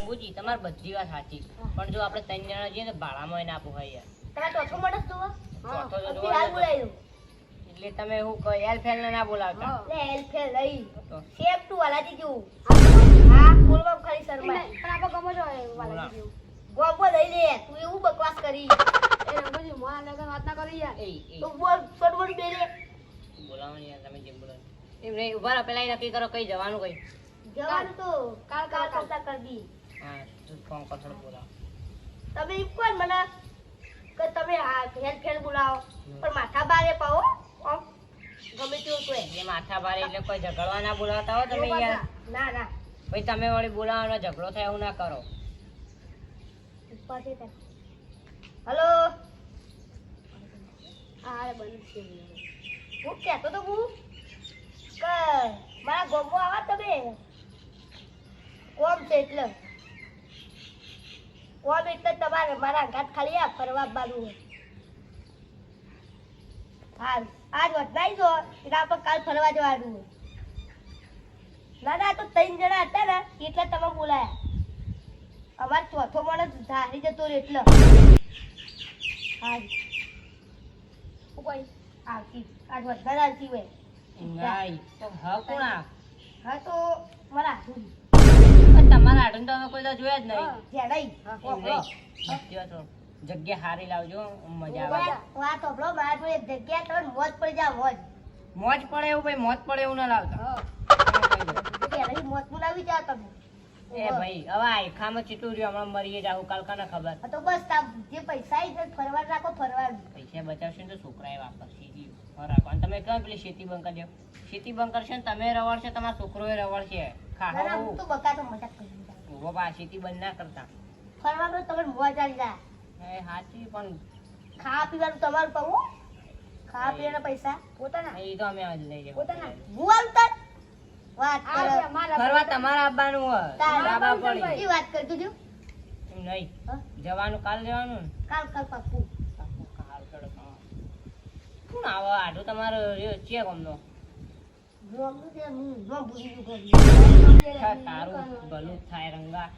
અંગુજી તમાર બધી વાત સાચી પણ જો આપણે ત્રણ જણા જઈએ ને ભાડામાં ના પોહાય યાર તારા ચોથો માણસ તો ચોથો તો અભી હાલ બોલાયો એટલે તમે એવું કહો એલ ફેલ ના બોલાવતા લે એલ ફેલ લઈ તો સેમ ટુ વાલાજી જેવું હા બોલવા ખાલી શરમાય પણ આપો ગમો જો વાલાજી જેવું ગોબો લઈ લે તું એવું બકવાસ કરી એ રંગોજી મોા લગન વાત ના કરી યાર તો બોલ છોડ બે રે બોલાવો યાર તમે જેમ બોલો એમ રે ઉભા રહો પેલા નક્કી કરો કઈ જવાનું કઈ જવાનું તો કાલ કરતા કરી દી હા તું ફોન કર થોડું બોલાવો તમે એમ કોણ મને કે તમે હેલ ફેલ બોલાવો પણ માથા બારે પાવો આમ ગમે તેવું તો એટલે માથા ભારે એટલે કોઈ ઝઘડવા ના બોલાવતા હો તમે યાર ના ના ભાઈ તમે વળી બોલાવવાનો ઝઘડો થાય એવું ના કરો હેલો આ બંધ છે હું કહેતો તો હું કે મારા ગોમો આવા તમે કોમ છે એટલે કોમ એટલે તમારે મારા ઘાટ ખાલી આ ફરવા બાનું હાલ આજ વધાઈ જો એટલે આપણે કાલ ફરવા જવાનું ના ના તો ત્રણ જણા હતા ને એટલે તમે બોલાયા અમાર ચોથો માણસ ધારી જતો રે એટલે હા કોઈ આવતી આજ વધારે આવતી હોય નહીં તો હા કોણ આ હા તો મારા પણ તમારા આડું તો અમે કોઈ તો જોયા જ નહીં જ્યાં નહીં જગ્યા હારી લાવજો મજા આવે વાત હોભળો મારા જોડે જગ્યા તમે મોજ પડી જાવ મોજ મોજ પડે એવું ભાઈ મોજ પડે એવું ના લાવતા ત્યાં મોજ બોલાવી જાવ તમે એ ભાઈ હવે આખામાં ચીટું રહ્યું હમણાં મરીએ જાવ કાલકાના ખબર તો બસ જે પૈસા ફરવા રાખો ફરવા પૈસા બચાવશે ને તો છોકરાએ વાપરશે રાખો અને તમે કહો પેલી ખેતી બંધ કરી દો ખેતી બંધ કરશે ને તમે રવડશે તમારા છોકરોએ રવડશે હું તો બકાતો મજાક કરી ઉભો બા ખેતી બંધ ના કરતા ફરવાનું તમે મોજ આવી જાય એ સાચી પણ ખાવા પીવાનું તમારું પાવું ખાવા પીવાના પૈસા પોતાના એ તો અમે જ લઈ જઈએ પોતાના હું આવતા વાત ફરવા તમારા આવવાનું હોય ડાબા પડી વાત કરજો જો એમ નહીં જવાનું કાલ જવાનું કાલ પાકું કાલ ચડો કોણ આવે આટલું તમારો છે ગમનો તારું ભલું થાય રંગા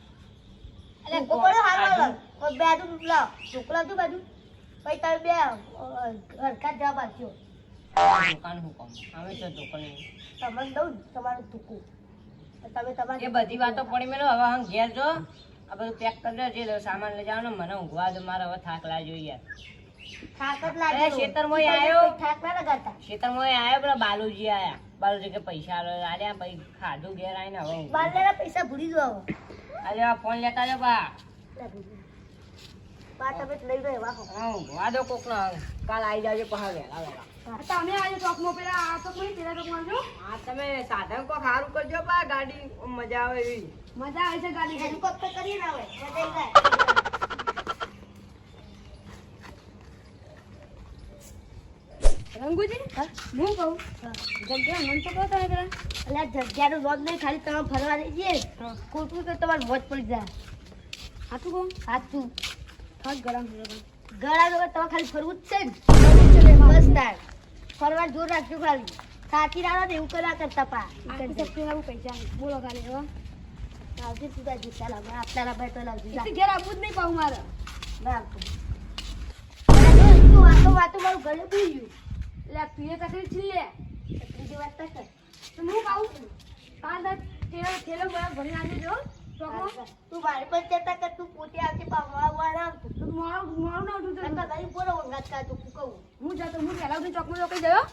દુકાન હું કમ અમે તો દુકાન એ બધી વાતો પડી મેલો હવે હમ ઘેર જો આ બધું પેક કરી દે જે સામાન લઈ જવાનો મને ઊંઘવા દો મારે હવે થાક લાગ્યો યાર ખેતરમાં આવ્યો પેલા બાલુજી આયા બાલુજી કે પૈસા આલ્યા પછી ખાધું ઘેર આવીને હવે પૈસા ભૂલી દો આજે ફોન લેતા જો બા ઊંઘવા દો કોક નો કાલ આવી જાજો પહા વેલા વેલા તમે આજે ચોકમાં પેલા આ તો કોઈ પેલા ચોકમાં જો હા તમે સાધન કો સારું કરજો બા ગાડી મજા આવે એવી મજા આવે છે ગાડી હેલિકોપ્ટર કરી ના હોય મજા રંગુજી હું કહું જગ્યા મન તો કહો તમે પેલા એટલે જગ્યાનું લોજ નહીં ખાલી તમે ફરવા લઈ જઈએ ખોટું તો તમારે મોજ પડી જાય સાચું કહું સાચું થાક ગરમ ગળા વગર તમે ખાલી ફરવું જ છે ને બસ તાર ફરવા જોર રાખજો ખાલી સાચી રાડો ને એવું કર્યા કરતા પા પૈસા બોલો ખાલી હવે આવતી સીધા જીતા લાગે આપનારા ભાઈ તો લાવજો ઘેર આવવું જ નહીં પાઉં મારે વાતો વાતો મારું ઘરે પી ગયું એટલે પીએ તકલીફ છી લે બીજી વાત તો કર તો હું ખાઉં છું થેલો ભરી નાખી જો તું મારી પર ચર્ચા કર તું પોતે આવતી પાવવાના તું મારું ના ઉઠું તો ગરીબ બોલો વંગાત કા તું કહું હું જતો હું પહેલા ઉઠી ચોકમાં રોકી ગયો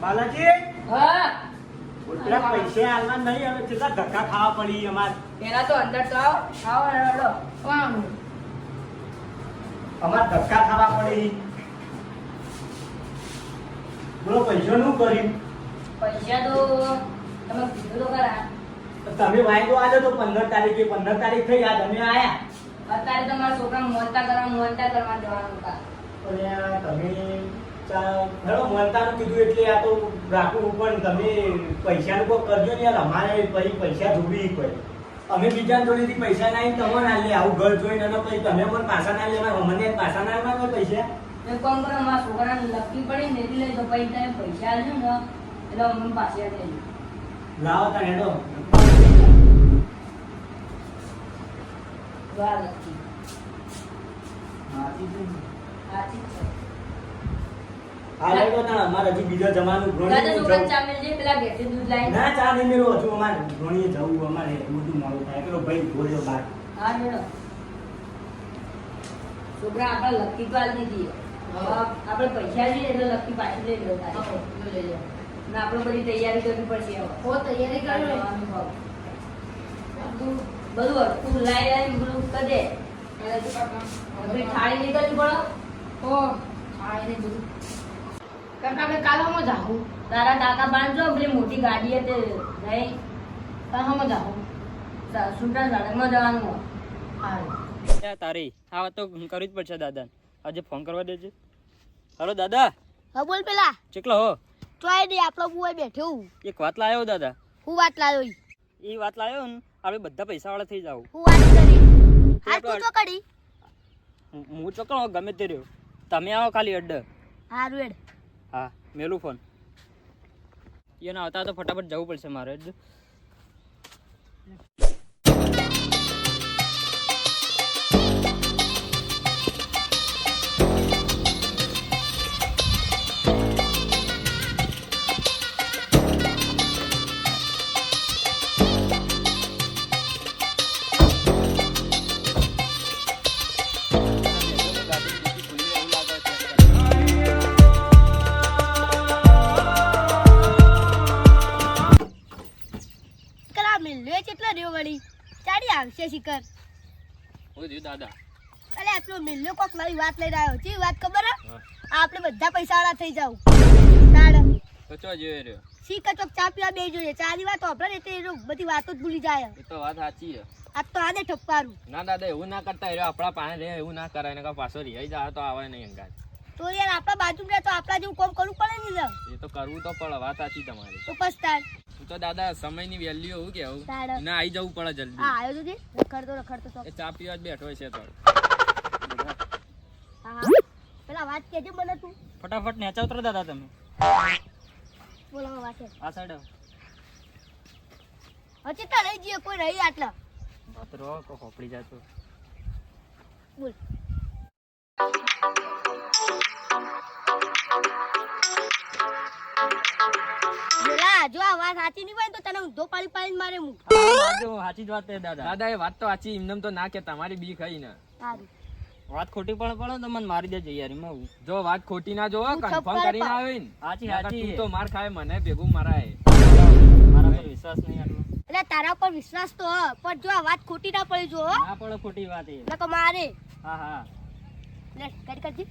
બાલાજી હા પેલા પૈસા આલવા નહીં હવે કેટલા ધક્કા ખાવા પડી અમારે પેલા તો અંદર તો આવો હેડો અમારે ધક્કા ખાવા પડી બોલો પૈસા નું કર્યું પૈસા તો તમે કીધું તો ખરા તમે વાયદો આજો તો 15 તારીખે 15 તારીખ થઈ આ તમે આયા અત્યારે તો મારા છોકરા મોનતા કરવા જવાનું હતા અને તમે હેડો મોનતાનું કીધું એટલે આ તો રાખવું પણ તમે પૈસાનું કોઈ કરજો ને યાર અમારે પછી પૈસા ધોવી કોઈ અમે બીજા જોડેથી પૈસા લાવીને તમને ના લે આવું ઘર જોઈને અને પછી તમે પણ પાછા ના લેવા મને પાછા ના લેવા પૈસા એક કામ કરો, મારા છોકરાને લકી પડી ને એટલે તો પછી તમે પૈસા આલજો ને એટલે અમને પાછી આપી દેજો. લાવો તાણ હેડો વાહ લકી. હાથી છે. સાચી જ છે. હા હેડો તાણ અમારે હજી બીજા જમાનું દાદા છોકરાને ઘણી ચા મેલજે, પેલા ઘેરથી દૂધ લાવીને. ના ચા નહીં મેળવો હજુ અમારે ઘણીએ જવું અમારે બધું મોડું થાય પેલો ભાઈ બોલ્યો બાર હા મેળો. છોકરા આપણે લકી તો આલી દીધી. હવે આપણે પૈસા લઈએ એટલે લકી પાછી લઈ લો તારે. લઈ લો. ને આપણે બધી તૈયારી કરવી પડશે હવે. તૈયારી બધું હરખું લાઈ બધું કરી દે. પછી થાળી નીકળવી પડે. તારા કાકા બાંધજો પેલી મોટી ગાડી હતી નહીં સુટા સડકમાં જવાનું હોય. તારી આ વાત તો કરવી જ પડશે દાદા આજે ફોન કરવા દેજે. હાલો દાદા હા બોલ પેલા ચેકલો હો ચોય દે આપણો બુઆ બેઠો એક વાત લાયો દાદા. હું વાત લાવ્યો ઈ? એ વાત લાયો ને આપણે બધા પૈસા વાળા થઈ જાવ. હું વાત કરી હા તું તો કરી હું ચોકડો ગમે તે રહ્યો તમે આવો ખાલી અડ્ડ. હારું એડ હા મેલું ફોન એને આવતા તો ફટાફટ જવું પડશે મારે અડ્ડ. કલા મિલ્યો કેટલા રહ્યો વળી ચાડી આવશે શિખર દાદા અલે આપણો મિલ્યો કોક નવી વાત લઈને આવ્યો છે વાત ખબર હે આપણે બધા પૈસા વાળા થઈ જાવ તાડ તો ચો જોઈ રહ્યો શિખર ચોક ચા પીવા બે જોઈએ ચારી વાત ઓપરે એટલે એ બધી વાતો જ ભૂલી જાય એ તો વાત સાચી છે. આ તો આને ઠપકારું ના દાદા એવું ના કરતા રહ્યો આપણા પાસે રહે એવું ના કરાય ને પાછો રિહાઈ જાય તો આવે નહીં અંગાત. તો યાર આપણા બાજુ રહે તો આપણા જેવું કોમ કરવું પડે ને એ તો કરવું તો પડે વાત સાચી તમારી. તો પસ્તાડ હું તો દાદા સમયની વેલ્યુ એવું કેવું તાડ ના આવી જવું પડે જલ્દી. હા આવ્યો તો જે રખડતો તો એ ચા પીવા જ બેઠો છે તો હા પેલા વાત કેજે મને તું ફટાફટ નેચા ઉતરો દાદા તમે બોલો વાત છે આ સાઈડ હજી તો રહી જઈએ કોઈ રહી આટલા રો કો હોપડી જાય તો બોલ બોલા જો આ વાત સાચી નહીં હોય ને તો તને ઊંધો પાડી પાડીને મારે હું સાચી જ વાત છે દાદા. દાદા એ વાત તો સાચી એમને તો ના કે તમારી બી ખાઈ ને સારું વાત ખોટી પણ પડે તો મને મારી દેજે યાર એમાં હું. જો વાત ખોટી ના જોવો તું કન્ફર્મ છપ્પર કરીને પા. આવે ને સાચી, સાચી તું તો માર ખાય મને ભેગું મરાય. મારા પર વિશ્વાસ નહીં આટલો એટલે તારા પર વિશ્વાસ તો હ પણ જો આ વાત ખોટી ના પડી જો હો ના પડે ખોટી વાત એ. એટલે કે મારે હા હા લે કરી કરજી